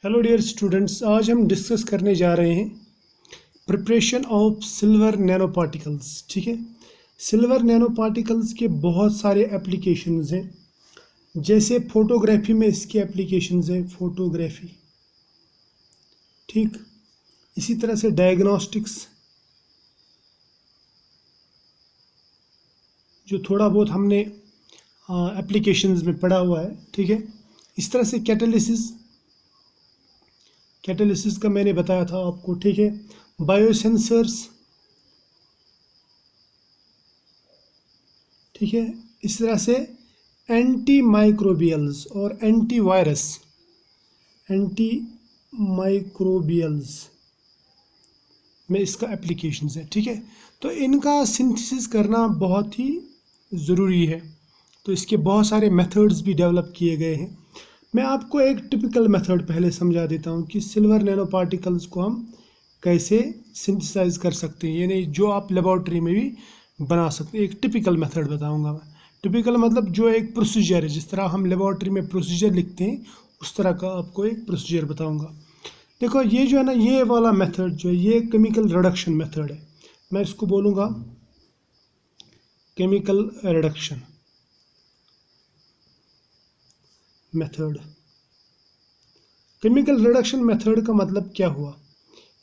Hello dear students, आज हम discuss करने जा रहे हैं preparation of silver nano particles. ठीक है, सिल्वर नैनो पार्टिकल्स के बहुत सारे एप्लीकेशंस हैं। जैसे फोटोग्राफी में इसके एप्लीकेशंस हैं, फोटोग्राफी। ठीक, इसी तरह से डायग्नोस्टिक्स, जो थोड़ा बहुत हमने एप्लीकेशंस में पढ़ा हुआ है। ठीक है, इस तरह से कैटालिसिस का मैंने बताया था आपको। ठीक है, बायोसेंसर्स। ठीक है, इस तरह से एंटी माइक्रोबियल्स और एंटी माइक्रोबियल्स में इसका एप्लीकेशंस है। ठीक है, तो इनका सिंथेसिस करना बहुत ही ज़रूरी है। तो इसके बहुत सारे मेथड्स भी डेवलप किए गए हैं। मैं आपको एक टिपिकल मेथड पहले समझा देता हूँ कि सिल्वर नैनो पार्टिकल्स को हम कैसे सिंथेसाइज कर सकते हैं, यानी जो आप लेबॉर्ट्री में भी बना सकते हैं। एक टिपिकल मेथड बताऊंगा मैं। टिपिकल मतलब जो एक प्रोसीजर है, जिस तरह हम लेबॉर्ट्री में प्रोसीजर लिखते हैं उस तरह का आपको एक प्रोसीजर बताऊंगा। देखो, ये जो है ना, ये वाला मेथड जो है, ये केमिकल रिडक्शन मेथड है। मैं इसको बोलूँगा chemical reduction method. Chemical reduction method का मतलब क्या हुआ,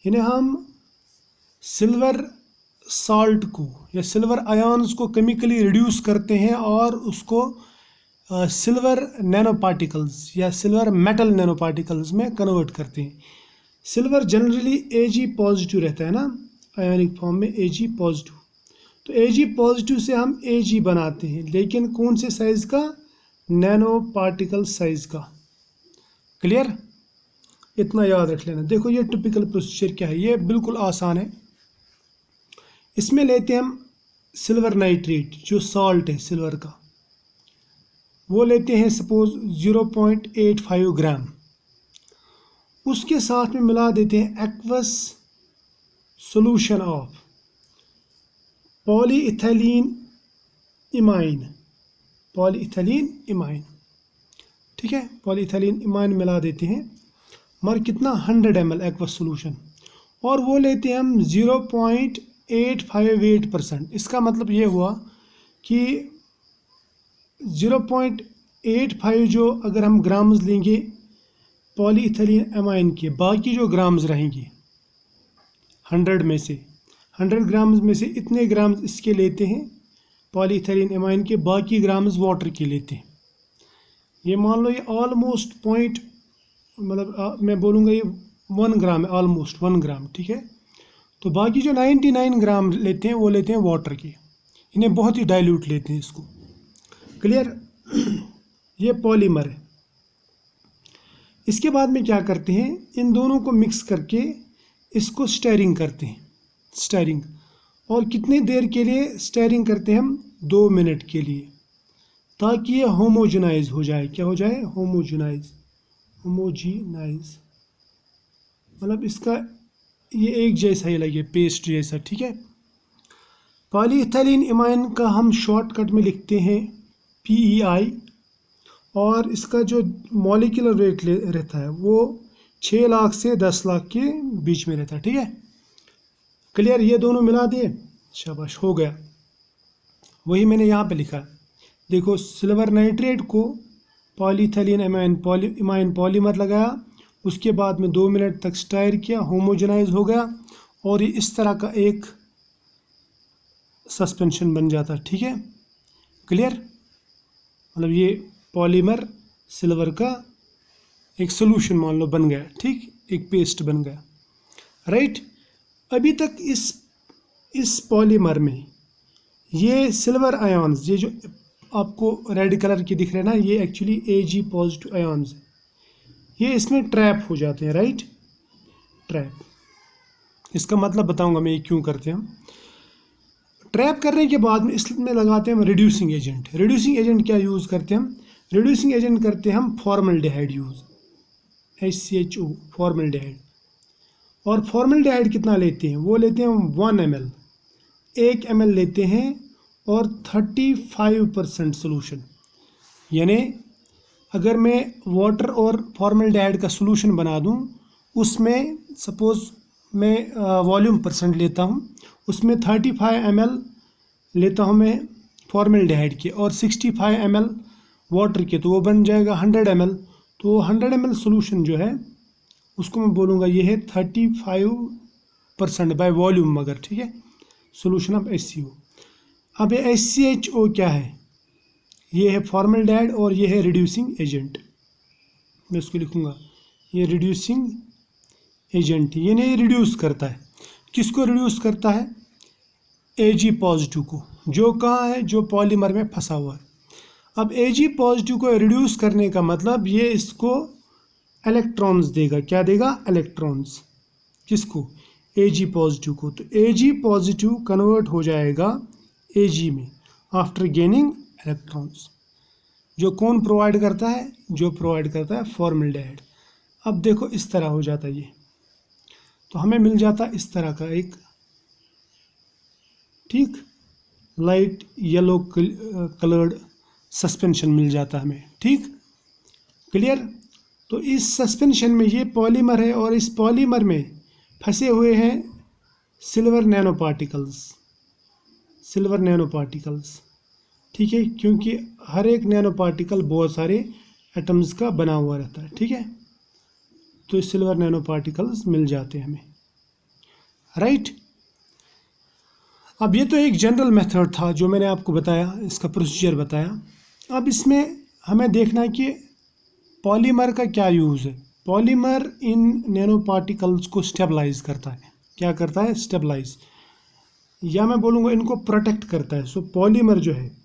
यानी हम सिल्वर साल्ट को या सिल्वर आयन्स को केमिकली रिड्यूस करते हैं और उसको सिल्वर नैनो पार्टिकल्स या सिल्वर मेटल नैनो पार्टिकल्स में कन्वर्ट करते हैं। सिल्वर जनरली Ag पॉजिटिव रहता है ना, आयनिक फॉर्म में Ag पॉजिटिव। तो Ag पॉजिटिव से हम Ag बनाते हैं, लेकिन कौन से साइज का? नैनो पार्टिकल साइज का। क्लियर? इतना याद रख लेना। देखो, ये टिपिकल प्रोसीजर क्या है, ये बिल्कुल आसान है। इसमें लेते हैं हम सिल्वर नाइट्रेट, जो सॉल्ट है सिल्वर का, वो लेते हैं सपोज 0.85 ग्राम। उसके साथ में मिला देते हैं aqueous solution of polyethylene imine. ठीक है, पॉलीइथाइलीन इमाइन मिला देते हैं, मगर कितना? 100 ml एक्वस सॉल्यूशन। और वो लेते हैं हम 0.858%। इसका मतलब ये हुआ कि 0.85 जो अगर हम ग्राम्स लेंगे पॉलीइथाइलीन अमाइन के, बाकी जो ग्राम्स रहेंगे 100 ग्राम्स में से इतने ग्राम्स इसके लेते हैं पॉलीइथाइलीन अमाइन के, बाकी ग्राम्स वाटर के लेते हैं। ये मान लो ये ऑलमोस्ट पॉइंट, मतलब मैं बोलूँगा ये 1 ग्राम है, ऑलमोस्ट 1 ग्राम। ठीक है, तो बाकी जो 99 ग्राम लेते हैं वो लेते हैं वाटर के, इन्हें बहुत ही डाइल्यूट लेते हैं इसको। क्लियर? ये पॉलीमर है। इसके बाद में क्या करते हैं, इन दोनों को मिक्स करके इसको स्टेरिंग करते हैं। स्टेरिंग, और कितनी देर के लिए स्टेरिंग करते हैं हम? 2 मिनट के लिए, ताकि ये होमोजेनाइज हो जाए। क्या हो जाए? होमोजेनाइज मतलब इसका ये एक जैसा ही लगे, पेस्ट जैसा। ठीक है, पॉलीइथाइलीन इमाइन का हम शॉर्टकट में लिखते हैं PEI, और इसका जो मॉलिक्यूलर वेट रहता है वो 6 लाख से 10 लाख के बीच में रहता है। ठीक है, क्लियर? ये दोनों मिला दिए, शाबाश, हो गया। वही मैंने यहाँ पे लिखा है। देखो, सिल्वर नाइट्रेट को पॉलीइथाइलीन इमाइन पॉलीमर लगाया, उसके बाद में 2 मिनट तक स्टायर किया, होमोजेनाइज हो गया, और ये इस तरह का एक सस्पेंशन बन जाता। ठीक है, क्लियर? मतलब ये पॉलीमर सिल्वर का एक सोल्यूशन मान लो बन गया। ठीक, एक पेस्ट बन गया। राइट? अभी तक इस पॉलीमर में ये सिल्वर आयन्स, ये जो आपको रेड कलर की दिख रहे हैं ना, ये एक्चुअली Ag पॉजिटिव आयन्स है। ये इसमें ट्रैप हो जाते हैं। राइट? ट्रैप, इसका मतलब बताऊंगा मैं ये क्यों करते हैं हम। ट्रैप करने के बाद में इसमें लगाते हैं हम रिड्यूसिंग एजेंट। रिड्यूसिंग एजेंट क्या यूज़ करते हैं हम? रिड्यूसिंग एजेंट करते हैं हम फॉर्मल्डिहाइड यूज़, HCHO, फॉर्मल्डिहाइड। और फॉर्मल्डिहाइड कितना लेते हैं? वो लेते हैं हम 1 ml, 1 ml लेते हैं, और 35% सोल्यूशन, यानी अगर मैं वाटर और फॉर्मल्डिहाइड का सोल्यूशन बना दूं, उसमें सपोज़ मैं वॉल्यूम परसेंट लेता हूं, उसमें 35 ml लेता हूं मैं फॉर्मल्डिहाइड के और 65 ml वाटर के, तो वो बन जाएगा 100 ml। तो 100 ml सोल्यूशन जो है उसको मैं बोलूँगा ये है 35% बाय वॉल्यूम मगर, ठीक है, सोल्यूशन ऑफ HCO। अब ये HCHO क्या है? ये है फॉर्मल्डिहाइड और ये है रिड्यूसिंग एजेंट। मैं इसको लिखूँगा, ये रिड्यूसिंग एजेंट, ये नहीं रिड्यूस करता है। किसको रिड्यूस करता है? Ag पॉजिटिव को, जो कहाँ है, जो पॉलीमर में फंसा हुआ है। अब Ag पॉजिटिव को रिड्यूस करने का मतलब ये इसको इलेक्ट्रॉन्स देगा। क्या देगा? इलेक्ट्रॉन्स। किसको? Ag पॉजिटिव को। तो Ag पॉजिटिव कन्वर्ट हो जाएगा Ag में आफ्टर गेनिंग इलेक्ट्रॉन्स। जो कौन प्रोवाइड करता है? जो प्रोवाइड करता है फॉर्मल्डिहाइड। अब देखो इस तरह हो जाता है ये, तो हमें मिल जाता इस तरह का एक, ठीक, लाइट येलो कलर्ड सस्पेंशन मिल जाता है हमें, ठीक, क्लियर। तो इस सस्पेंशन में ये पॉलीमर है और इस पॉलीमर में फंसे हुए हैं silver nano particles, silver nano particles, ठीक है, क्योंकि हर एक नैनो पार्टिकल बहुत सारे एटम्स का बना हुआ रहता है, ठीक है। तो सिल्वर नैनो पार्टिकल्स मिल जाते हैं हमें, राइट। अब ये तो एक जनरल मेथड था जो मैंने आपको बताया, इसका प्रोसीजर बताया। अब इसमें हमें देखना है कि पॉलीमर का क्या यूज़ है। पॉलीमर इन नैनो पार्टिकल्स को स्टेबलाइज करता है। क्या करता है? स्टेबलाइज, या मैं बोलूँगा इनको प्रोटेक्ट करता है। सो पॉलीमर जो है,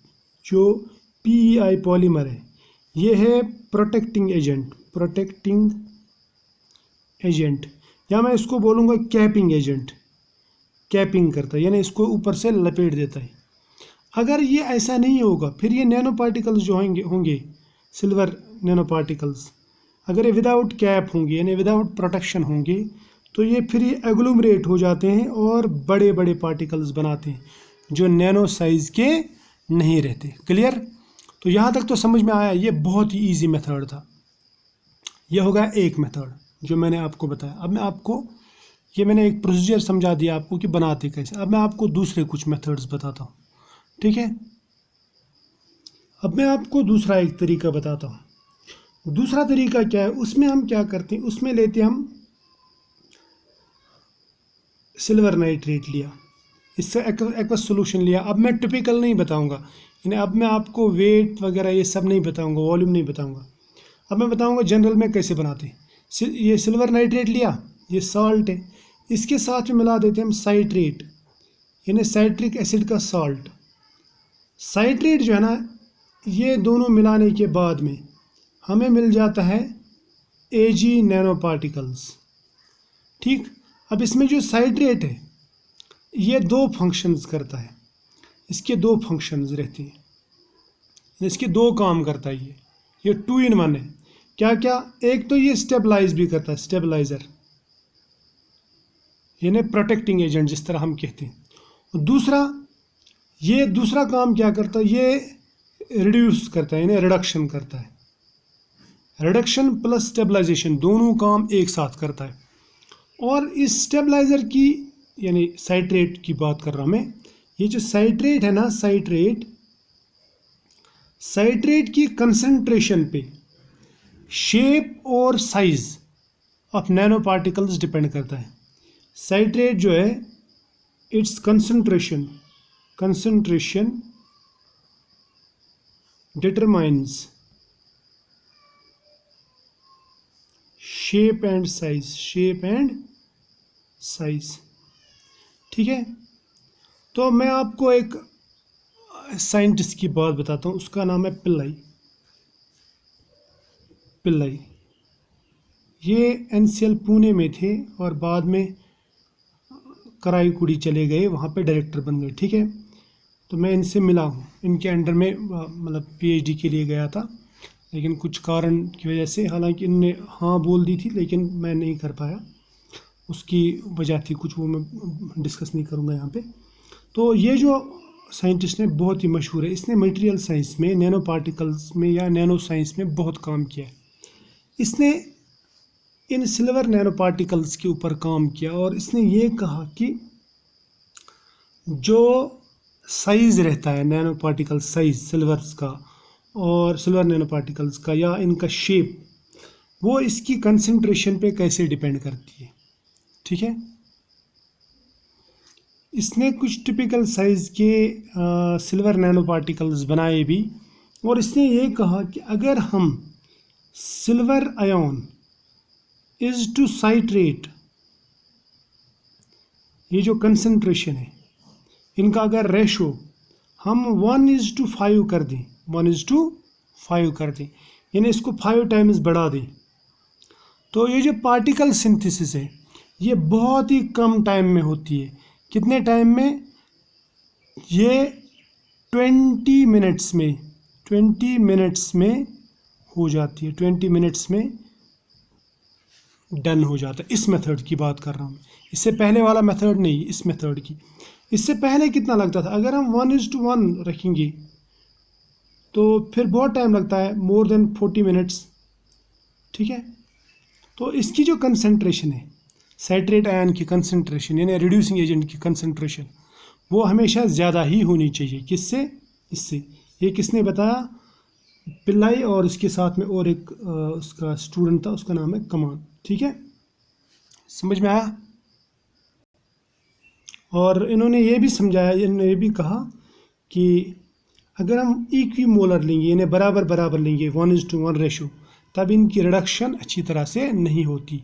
जो PEI पॉलीमर है, ये है प्रोटेक्टिंग एजेंट, प्रोटेक्टिंग एजेंट, या मैं इसको बोलूँगा कैपिंग एजेंट। कैपिंग करता है यानी इसको ऊपर से लपेट देता है। अगर ये ऐसा नहीं होगा, फिर ये नैनो पार्टिकल्स जो होंगे सिल्वर नैनो पार्टिकल्स, अगर ये विदाउट कैप होंगे यानी विदाउट प्रोटेक्शन होंगे, तो ये फिर ये एग्लोमरेट हो जाते हैं और बड़े बड़े पार्टिकल्स बनाते हैं जो नैनो साइज़ के नहीं रहते। क्लियर? तो यहाँ तक तो समझ में आया। ये बहुत ही ईजी मेथड था। ये होगा एक मेथड जो मैंने आपको बताया। अब मैं आपको ये मैंने एक प्रोसीजर समझा दिया आपको कि बनाते कैसे। अब मैं आपको दूसरे कुछ मेथड्स बताता हूँ, ठीक है। अब मैं आपको दूसरा एक तरीका बताता हूँ। दूसरा तरीका क्या है? उसमें हम क्या करते हैं, उसमें लेते हैं हम सिल्वर नाइट्रेट लिया, इससे एक्वस सोल्यूशन लिया। अब मैं टिपिकल नहीं बताऊंगा, यानी अब मैं आपको वेट वगैरह ये सब नहीं बताऊंगा, वॉल्यूम नहीं बताऊंगा। अब मैं बताऊंगा जनरल में कैसे बनाते हैं। ये सिल्वर नाइट्रेट लिया, ये सॉल्ट है, इसके साथ में मिला देते हैं हम साइट्रेट, यानी साइट्रिक एसिड का सॉल्ट। साइट्रेट जो है ना, ये दोनों मिलाने के बाद में हमें मिल जाता है Ag नैनो पार्टिकल्स, ठीक। अब इसमें जो साइट्रेट है ये दो फंक्शंस करता है, इसके दो फंक्शंस रहते हैं, इसके दो काम करता है ये 2 in 1 है। क्या क्या? एक तो ये स्टेबलाइज भी करता है, स्टेबलाइजर यानी प्रोटेक्टिंग एजेंट जिस तरह हम कहते हैं। ये दूसरा काम क्या करता है, ये रिड्यूस करता है यानी रिडक्शन करता है। रिडक्शन प्लस स्टेबलाइजेशन दोनों काम एक साथ करता है। और इस स्टेबलाइजर की यानी साइट्रेट की बात कर रहा हूँ मैं। ये जो साइट्रेट है ना, साइट्रेट की कंसंट्रेशन पे शेप और size of nano particles depend करता है। साइट्रेट जो है it's concentration determines shape and size, ठीक है। तो मैं आपको एक साइंटिस्ट की बात बताता हूँ, उसका नाम है पिल्लाई। ये NCL पुणे में थे और बाद में कराईकुड़ी चले गए, वहाँ पे डायरेक्टर बन गए, ठीक है। तो मैं इनसे मिला हूँ, इनके अंडर में मतलब PhD के लिए गया था, लेकिन कुछ कारण की वजह से, हालांकि इनने हाँ बोल दी थी लेकिन मैं नहीं कर पाया, उसकी वजह थी कुछ, वो मैं डिस्कस नहीं करूँगा यहाँ पे। तो ये जो साइंटिस्ट है, बहुत ही मशहूर है। इसने मटेरियल साइंस में, नैनो पार्टिकल्स में या नैनो साइंस में बहुत काम किया है। इसने इन सिल्वर नैनो पार्टिकल्स के ऊपर काम किया और इसने ये कहा कि जो साइज़ रहता है नैनो पार्टिकल साइज सिल्वर्स का और सिल्वर नैनो पार्टिकल्स का या इनका शेप, वो इसकी कंसंट्रेशन पे कैसे डिपेंड करती है। ठीक है, इसने कुछ टिपिकल साइज़ के सिल्वर नैनो पार्टिकल्स बनाए भी और इसने ये कहा कि अगर हम silver ion is to citrate, ये जो कंसंट्रेशन है इनका अगर रेशो हम 1:5 कर दें, 1:5 कर दें, यानी इसको 5 टाइम्स बढ़ा दें, तो ये जो पार्टिकल सिंथेसिस है ये बहुत ही कम टाइम में होती है। कितने टाइम में? ये 20 मिनट्स में, 20 मिनट्स में हो जाती है, 20 मिनट्स में डन हो जाता है। इस मेथड की बात कर रहा हूँ, इससे पहले वाला मेथड नहीं, इस मेथड की। इससे पहले कितना लगता था? अगर हम 1:1 रखेंगे तो फिर बहुत टाइम लगता है, मोर देन 40 मिनट्स। ठीक है, तो इसकी जो कंसंट्रेशन है, साइट्रेट आयन की कंसंट्रेशन यानी रिड्यूसिंग एजेंट की कंसंट्रेशन, वो हमेशा ज़्यादा ही होनी चाहिए। किससे? इससे। ये किसने बताया? पिल्लाई, और इसके साथ में और एक उसका स्टूडेंट था, उसका नाम है कमान। ठीक है, समझ में आया? और इन्होंने ये भी समझाया, इन्होंने ये भी कहा कि अगर हम इक्विमोलर लेंगे यानी बराबर बराबर लेंगे 1:1 रेशो, तब इनकी रिडक्शन अच्छी तरह से नहीं होती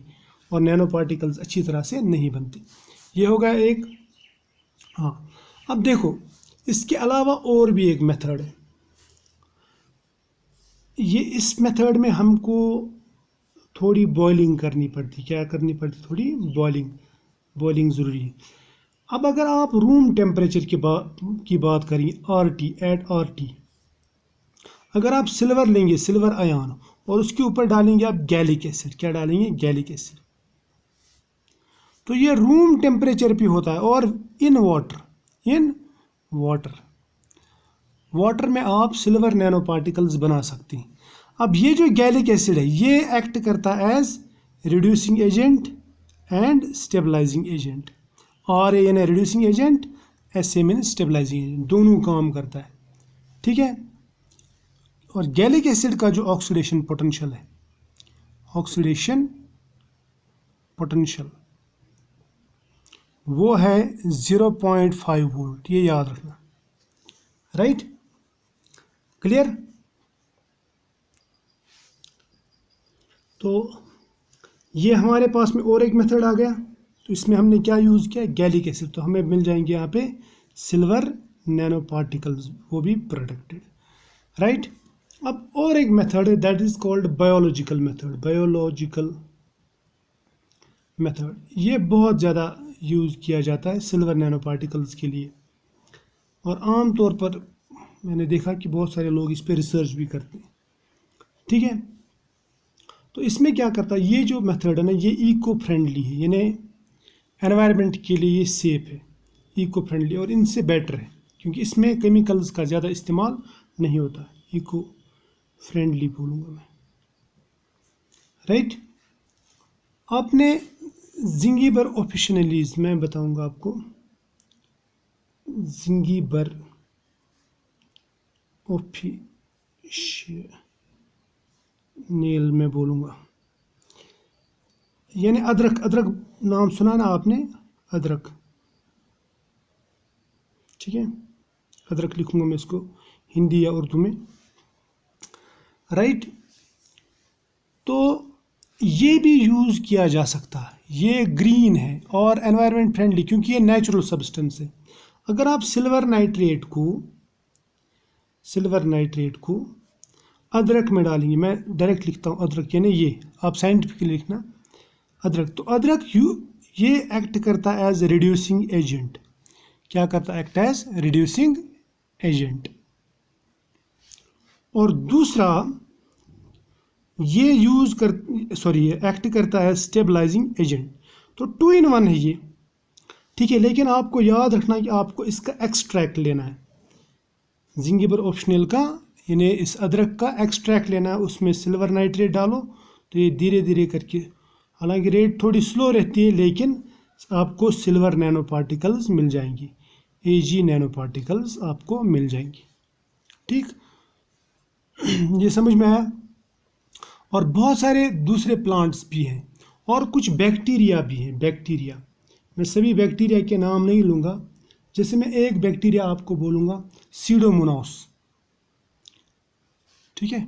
और नैनो पार्टिकल्स अच्छी तरह से नहीं बनते। ये हो गया एक। हाँ, अब देखो इसके अलावा और भी एक मेथड है। ये इस मेथड में हमको थोड़ी बॉइलिंग करनी पड़ती। क्या करनी पड़ती? थोड़ी बॉइलिंग ज़रूरी है। अब अगर आप रूम टेम्परेचर की बात करेंगे, RT, एट RT, अगर आप सिल्वर लेंगे, सिल्वर आयन, और उसके ऊपर डालेंगे आप गैलिक एसिड। क्या डालेंगे? Gallic acid. तो ये रूम टेम्परेचर पे होता है और इन वाटर में आप सिल्वर नैनो पार्टिकल्स बना सकते हैं। अब ये जो गैलिक एसिड है ये एक्ट करता है as reducing agent and stabilising agent. और यानी reducing agent, SA mean stabilising agent, दोनों काम करता है। ठीक है, और गैलिक एसिड का जो ऑक्सीडेशन पोटेंशियल है, ऑक्सीडेशन पोटेंशियल, वो है 0.5 वोल्ट। ये याद रखना। Right, clear? तो ये हमारे पास में और एक मेथड आ गया। तो इसमें हमने क्या यूज़ किया? Gallic acid. तो हमें मिल जाएंगे यहाँ पे सिल्वर नैनो पार्टिकल्स, वो भी प्रोटेक्टेड। राइट, अब और एक मेथड है, that is called biological method. ये बहुत ज़्यादा यूज़ किया जाता है सिल्वर नैनो पार्टिकल्स के लिए, और आम तौर पर मैंने देखा कि बहुत सारे लोग इस पर रिसर्च भी करते हैं। ठीक है, तो इसमें क्या करता है, ये जो मेथड है ना, ये इको फ्रेंडली है, यानी एनवायरनमेंट के लिए ये सेफ है, इको फ्रेंडली, और इनसे बेटर है क्योंकि इसमें केमिकल्स का ज़्यादा इस्तेमाल नहीं होता। इको फ्रेंडली बोलूँगा मैं। राइट, आपने जिंगीबर ऑफिशियलीज, मैं बताऊंगा आपको, जिंगीबर ऑफिशियल में बोलूँगा, यानी अदरक नाम सुना ना आपने? अदरक। ठीक है, अदरक लिखूंगा मैं इसको हिंदी या उर्दू में। राइट, तो ये भी यूज़ किया जा सकता है। ये ग्रीन है और एनवायरनमेंट फ्रेंडली क्योंकि ये नेचुरल सब्सटेंस है। अगर आप सिल्वर नाइट्रेट को अदरक में डालेंगे, मैं डायरेक्ट लिखता हूँ अदरक, यानी ये आप साइंटिफिकली लिखना अदरक। तो अदरक ये एक्ट करता है एज रिड्यूसिंग एजेंट। क्या करता है? Act as reducing agent. और दूसरा ये एक्ट करता है स्टेबलाइजिंग एजेंट। तो 2 in 1 है ये। ठीक है, लेकिन आपको याद रखना कि आपको इसका एक्सट्रैक्ट लेना है। जिंगिबर ऑप्शनल का यानी इस अदरक का एक्सट्रैक्ट लेना है, उसमें सिल्वर नाइट्रेट डालो तो ये धीरे धीरे करके, हालांकि रेट थोड़ी स्लो रहती है लेकिन आपको सिल्वर नैनो पार्टिकल्स मिल जाएंगी, Ag नैनो पार्टिकल्स आपको मिल जाएंगी। ठीक, ये समझ में आया। और बहुत सारे दूसरे प्लांट्स भी हैं और कुछ बैक्टीरिया भी हैं। बैक्टीरिया, मैं सभी बैक्टीरिया के नाम नहीं लूँगा, जैसे मैं एक बैक्टीरिया आपको बोलूँगा सीडोमोनास, ठीक है,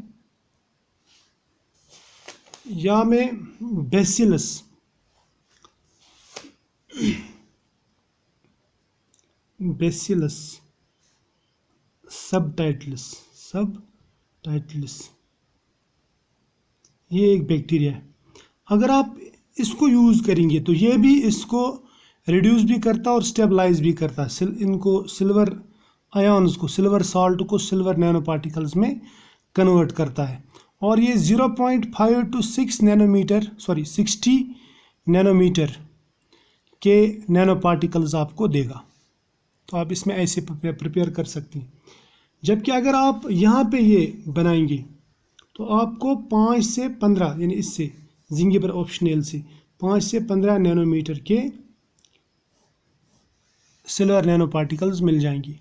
या मैं बेसिलस, बेसिलस सबटाइटलिस, ये एक बैक्टीरिया है। अगर आप इसको यूज़ करेंगे तो ये भी इसको रिड्यूस भी करता है और स्टेबलाइज भी करता है। इनको सिल्वर आयन्स को, सिल्वर साल्ट को सिल्वर नैनो पार्टिकल्स में कन्वर्ट करता है। और ये 0.5 to 6 नैनोमीटर, 60 नैनोमीटर के नैनो पार्टिकल्स आपको देगा। तो आप इसमें ऐसे प्रिपेयर कर सकते हैं। जबकि अगर आप यहाँ पे ये बनाएंगे तो आपको 5 से 15, यानी इससे जिंगिबर ऑप्शनल से 5 से 15 नैनोमीटर के सिल्वर नैनो पार्टिकल्स मिल जाएंगी।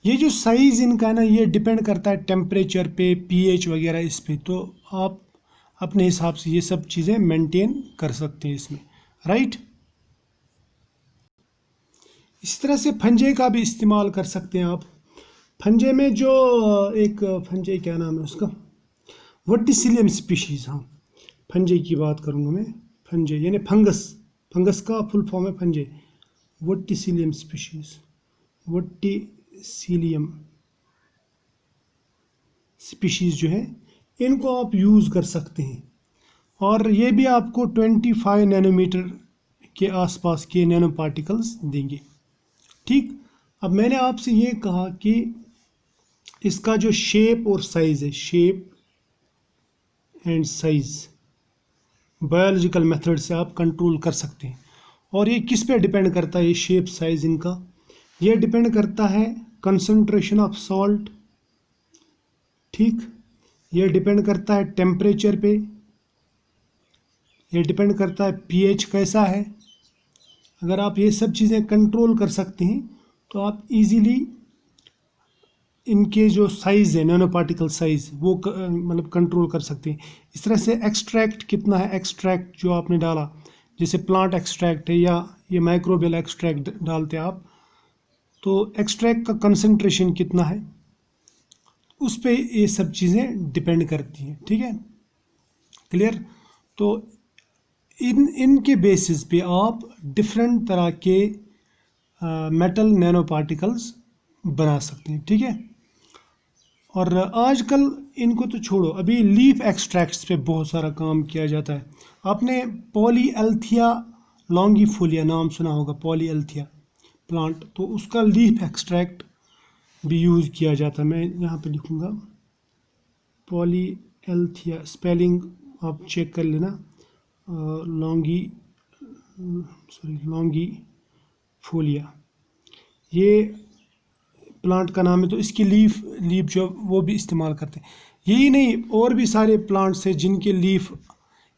ये जो साइज़ इनका है ना, ये डिपेंड करता है टेम्परेचर पे, pH वगैरह इस पे, तो आप अपने हिसाब से ये सब चीज़ें मेंटेन कर सकते हैं इसमें, राइट। इस तरह से फंजे का भी इस्तेमाल कर सकते हैं आप। फंजे में जो एक फंजे, क्या नाम है उसका, वर्टिसिलियम स्पीशीज़, हाँ फंजे की बात करूँगा मैं। फंजे यानी फंगस, फंगस का फुल फॉर्म है फंजे, वर्टिसिलियम स्पीशीज़, वर्टिसिलियम स्पीशीज़ जो है इनको आप यूज़ कर सकते हैं। और ये भी आपको 25 नैनोमीटर के आसपास के नैनो पार्टिकल्स देंगे। ठीक, अब मैंने आपसे ये कहा कि इसका जो शेप और साइज़ है, shape and size biological method से आप कंट्रोल कर सकते हैं। और ये किस पे डिपेंड करता है, ये शेप साइज़ इनका, ये डिपेंड करता है कंसंट्रेशन ऑफ सॉल्ट, ठीक, ये डिपेंड करता है टेम्परेचर पे, ये डिपेंड करता है pH कैसा है। अगर आप ये सब चीज़ें कंट्रोल कर सकते हैं तो आप इजीली इनके जो साइज़ है, नैनो पार्टिकल साइज़, वो मतलब कंट्रोल कर सकते हैं। इस तरह से एक्सट्रैक्ट कितना है, एक्सट्रैक्ट जो आपने डाला, जैसे प्लांट एक्सट्रैक्ट है या ये माइक्रोबियल एक्सट्रैक्ट डालते हैं आप, तो एक्सट्रैक्ट का कंसंट्रेशन कितना है, उस पे ये सब चीज़ें डिपेंड करती हैं। ठीक है, क्लियर। तो इनके बेसिस पे आप डिफरेंट तरह के मेटल नैनो पार्टिकल्स बना सकते हैं। ठीक है, और आजकल इनको तो छोड़ो, अभी लीफ एक्सट्रैक्ट्स पे बहुत सारा काम किया जाता है। आपने पॉलीएल्थिया लॉन्गिफोलिया नाम सुना होगा, पॉलीएल्थिया प्लांट, तो उसका लीफ एक्सट्रैक्ट भी यूज़ किया जाता है। मैं यहाँ पे लिखूँगा पॉलीएल्थिया, स्पेलिंग आप चेक कर लेना, लॉन्गिफोलिया ये प्लांट का नाम है। तो इसकी लीफ जो वो भी इस्तेमाल करते हैं। यही नहीं, और भी सारे प्लांट्स हैं जिनके लीफ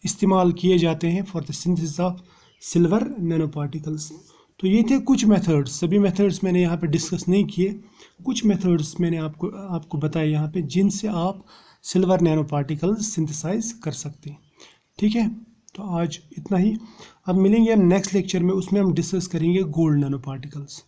इस्तेमाल किए जाते हैं for the synthesis of silver nano particles. तो ये थे कुछ मेथड्स, सभी मेथड्स मैंने यहाँ पे डिस्कस नहीं किए, कुछ मेथड्स मैंने आपको बताए यहाँ पे, जिनसे आप सिल्वर नैनो पार्टिकल्स सिंथेसाइज कर सकते हैं। ठीक है, तो आज इतना ही। अब मिलेंगे हम नेक्स्ट लेक्चर में, उसमें हम डिस्कस करेंगे गोल्ड नैनो पार्टिकल्स।